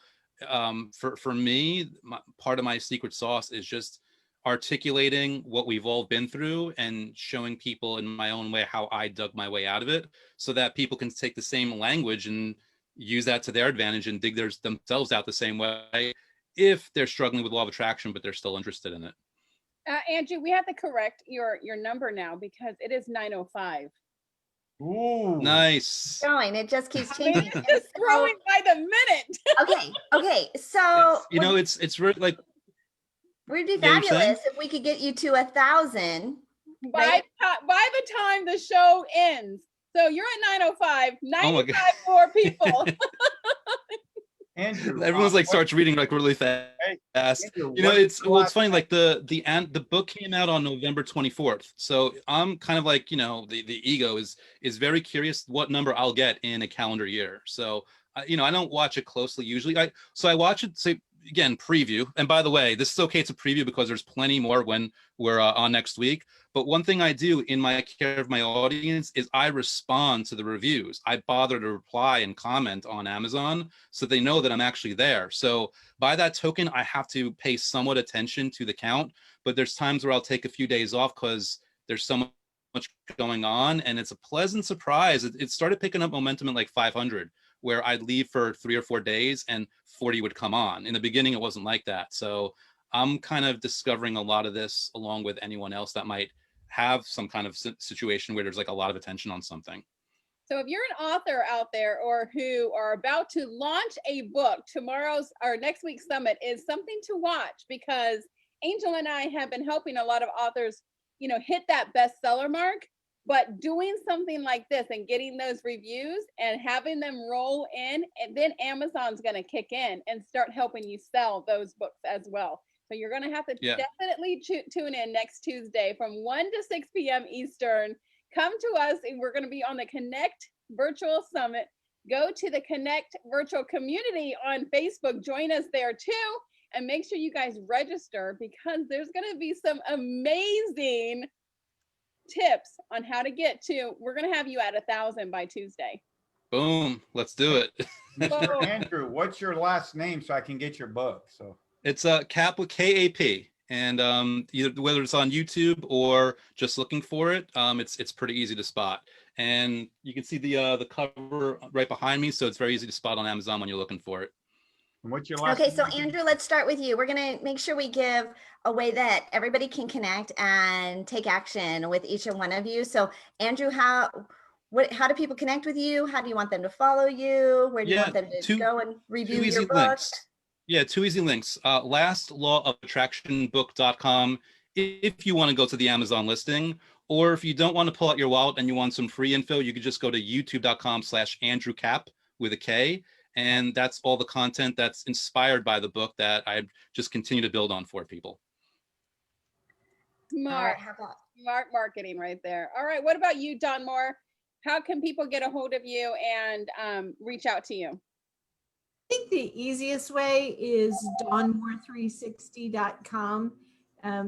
for me, part of my secret sauce is just articulating what we've all been through and showing people in my own way how I dug my way out of it, so that people can take the same language and use that to their advantage and dig themselves out the same way if they're struggling with law of attraction, but they're still interested in it. Angie, we have to correct your number now because it is 905. Ooh. Nice. Growing. It just keeps changing. It's growing by the minute. Okay. So it's really like, we'd be fabulous if we could get you to 1,000 by the time the show ends. So you're at 905, 95 more people. Andrew, everyone's like starts reading like really fast. Andrew, it's funny, like the book came out on November 24th. So I'm kind of like, the ego is very curious what number I'll get in a calendar year. So I don't watch it closely usually. I watch it, say, again, preview. And by the way, this is okay. It's a preview because there's plenty more when we're on next week. But one thing I do in my care of my audience is I respond to the reviews. I bother to reply and comment on Amazon so they know that I'm actually there. So by that token, I have to pay somewhat attention to the count. But there's times where I'll take a few days off because there's so much going on. And it's a pleasant surprise. It started picking up momentum at like 500. Where I'd leave for 3 or 4 days and 40 would come on. In the beginning, it wasn't like that. So I'm kind of discovering a lot of this along with anyone else that might have some kind of situation where there's like a lot of attention on something. So if you're an author out there or who are about to launch a book, tomorrow's or next week's summit is something to watch, because Angel and I have been helping a lot of authors, you know, hit that bestseller mark. But doing something like this and getting those reviews and having them roll in, and then Amazon's going to kick in and start helping you sell those books as well. So you're going to have to definitely tune in next Tuesday from 1 to 6 p.m. Eastern. Come to us, and we're going to be on the Connect Virtual Summit. Go to the Connect Virtual Community on Facebook. Join us there too. And make sure you guys register, because there's going to be some amazing tips on how to get to, we're going to have you at 1,000 by Tuesday. Boom. Let's do it. Mr. Andrew, what's your last name so I can get your book? So it's Kap with K-A-P. And either whether it's on YouTube or just looking for it, it's pretty easy to spot. And you can see the cover right behind me, so it's very easy to spot on Amazon when you're looking for it. And what's your last Okay, so name? Andrew, let's start with you. We're gonna make sure we give a way that everybody can connect and take action with each and one of you. So Andrew, how do people connect with you? How do you want them to follow you? Where do you want them to go and review your book? Links. Yeah, 2 easy links. LastLawOfAttractionBook.com if you want to go to the Amazon listing, or if you don't want to pull out your wallet and you want some free info, you could just go to youtube.com/Andrew Kap with a K. And that's all the content that's inspired by the book that I just continue to build on for people. Smart, smart marketing right there. All right, what about you, Don Moore? How can people get a hold of you and reach out to you? I think the easiest way is dawnmore360.com.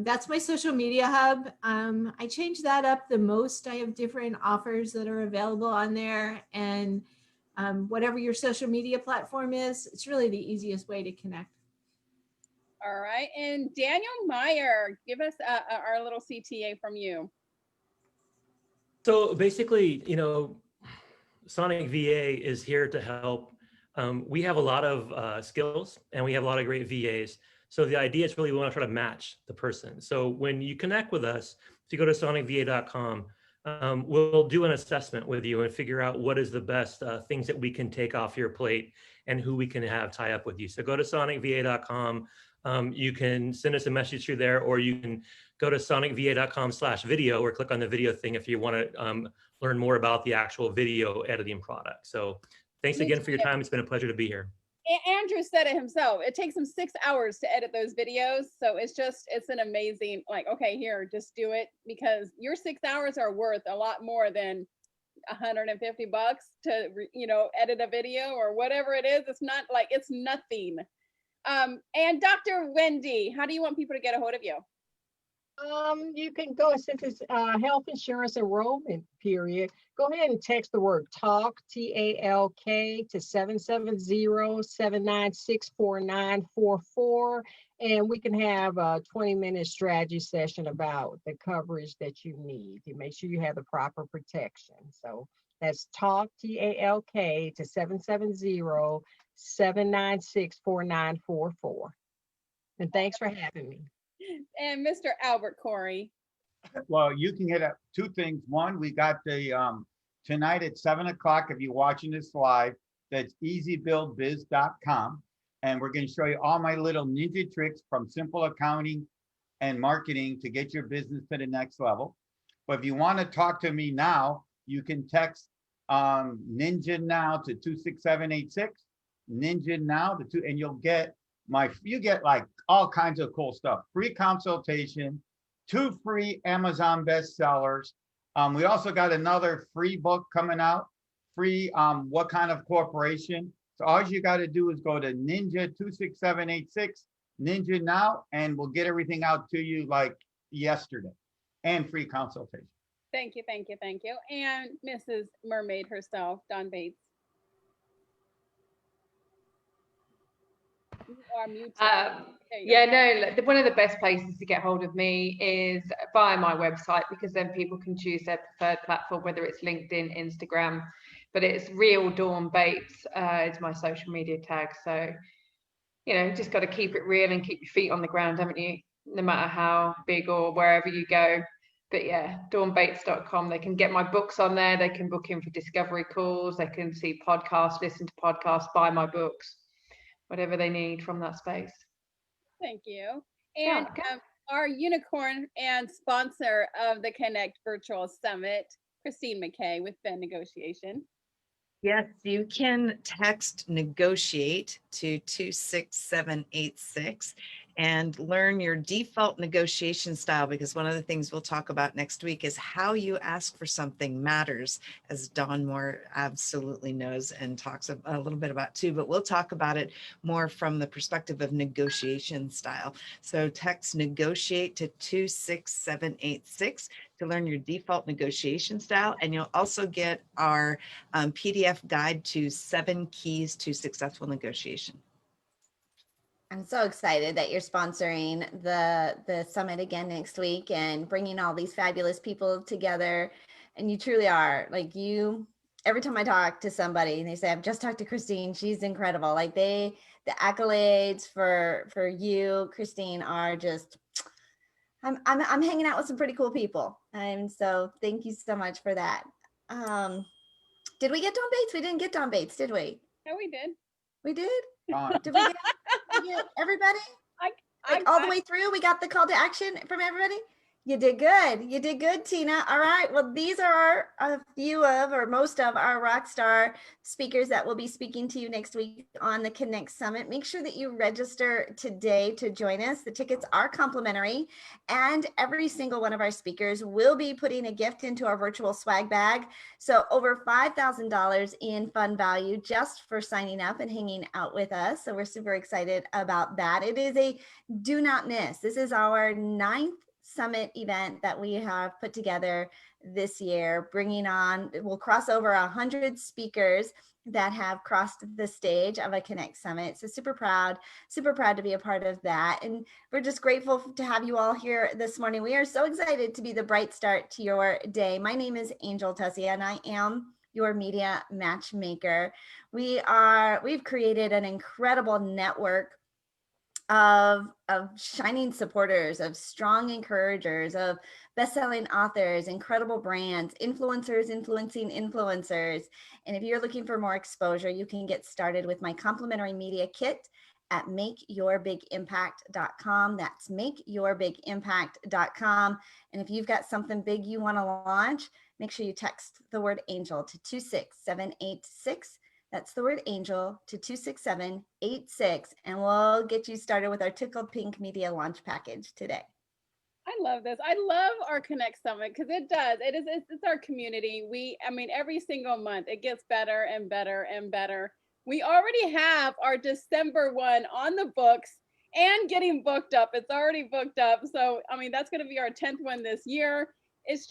That's my social media hub. I change that up the most. I have different offers that are available on there, and whatever your social media platform is, it's really the easiest way to connect. All right, and Daniel Meyer, give us our little CTA from you. So basically, you know, Sonic VA is here to help. We have a lot of skills, and we have a lot of great VAs. So the idea is really we want to try to match the person. So when you connect with us, if you go to sonicva.com, we'll do an assessment with you and figure out what is the best things that we can take off your plate and who we can have tie up with you. So go to sonicva.com. You can send us a message through there, or you can go to sonicva.com/video or click on the video thing if you want to learn more about the actual video editing product. So thanks again for your time. It's been a pleasure to be here. Andrew said it himself. It takes him 6 hours to edit those videos. So it's an amazing, like, okay, here, just do it, because your 6 hours are worth a lot more than $150 to, you know, edit a video or whatever it is. It's not like, it's nothing. And Dr. Wendy, how do you want people to get a hold of you? You can go, since it's health insurance enrollment period, go ahead and text the word TALK, T-A-L-K, to 770-796-4944. And we can have a 20-minute strategy session about the coverage that you need to make sure you have the proper protection. So that's TALK, T-A-L-K, to 770-796-4944. And thanks for having me. And Mr. Albert Corey. Well, you can get two things. One, we got the tonight at 7 o'clock, if you're watching this live, that's easybuildbiz.com. And we're going to show you all my little ninja tricks from simple accounting and marketing to get your business to the next level. But if you want to talk to me now, you can text Ninja Now to 26786, Ninja Now to 2, and you'll get you get like all kinds of cool stuff. Free consultation, 2 free Amazon bestsellers. We also got another free book coming out, free What Kind of Corporation. So all you got to do is go to Ninja 26786, Ninja Now, and we'll get everything out to you like yesterday, and free consultation. Thank you, thank you, thank you. And Mrs. Mermaid herself, Dawn Bates. You are muted. Yeah, no, one of the best places to get hold of me is via my website, because then people can choose their preferred platform, whether it's LinkedIn, Instagram, but it's Real Dawn Bates. It's my social media tag. So, you know, just got to keep it real and keep your feet on the ground, haven't you? No matter how big or wherever you go. But yeah, dawnbates.com. They can get my books on there. They can book in for discovery calls. They can see podcasts, listen to podcasts, buy my books, whatever they need from that space. Thank you. And our unicorn and sponsor of the Connect Virtual Summit, Christine McKay with Venn Negotiation. Yes, you can text negotiate to 26786 and learn your default negotiation style, because one of the things we'll talk about next week is how you ask for something matters, as Dawn Moore absolutely knows and talks a little bit about too, but we'll talk about it more from the perspective of negotiation style. So text negotiate to 26786 to learn your default negotiation style. And you'll also get our PDF guide to 7 keys to successful negotiation. I'm so excited that you're sponsoring the summit again next week and bringing all these fabulous people together. And you truly are, like, you, every time I talk to somebody and they say, I've just talked to Christine, she's incredible. Like, the accolades for you, Christine, are just, I'm hanging out with some pretty cool people. And so thank you so much for that. Did we get Dawn Bates? We didn't get Dawn Bates, did we? Yeah, we did. We did? Did we get everybody? Like all the way through? We got the call to action from everybody? You did good. You did good, Tina. All right. Well, these are a few of, or most of, our rock star speakers that will be speaking to you next week on the Connect Summit. Make sure that you register today to join us. The tickets are complimentary, and every single one of our speakers will be putting a gift into our virtual swag bag. So over $5,000 in fun value just for signing up and hanging out with us. So we're super excited about that. It is a do not miss. This is our 9th summit event that we have put together this year, bringing on, we'll cross over 100 speakers that have crossed the stage of a Connect Summit. So super proud to be a part of that. And we're just grateful to have you all here this morning. We are so excited to be the bright start to your day. My name is Angel Tussia, and I am your media matchmaker. We've created an incredible network of shining supporters, of strong encouragers, of best-selling authors, incredible brands, influencers influencing influencers. And if you're looking for more exposure, you can get started with my complimentary media kit at makeyourbigimpact.com. That's makeyourbigimpact.com. And if you've got something big you want to launch, make sure you text the word angel to 26786. That's the word angel to 26786, and we'll get you started with our Tickled Pink Media launch package today. I love this. I love our Connect Summit because it does. It's our community. I mean, every single month it gets better and better and better. We already have our December one on the books and getting booked up. It's already booked up. So, I mean, that's going to be our 10th one this year. It's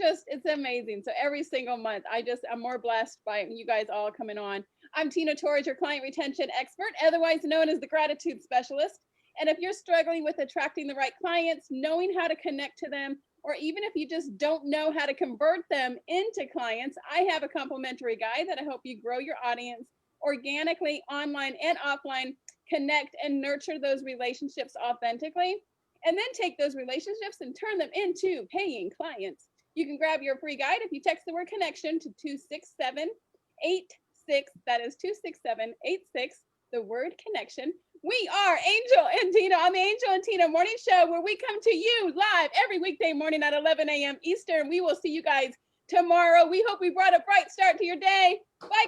amazing. So every single month, I'm more blessed by you guys all coming on. I'm Tina Torres, your client retention expert, otherwise known as the gratitude specialist. And if you're struggling with attracting the right clients, knowing how to connect to them, or even if you just don't know how to convert them into clients, I have a complimentary guide that'll help you grow your audience organically, online and offline, connect and nurture those relationships authentically, and then take those relationships and turn them into paying clients. You can grab your free guide if you text the word connection to 26786. That is 26786, the word connection. We are Angel and Tina on the Angel and Tina Morning Show, where we come to you live every weekday morning at 11 a.m. Eastern. We will see you guys tomorrow. We hope we brought a bright start to your day. Bye,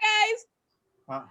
guys.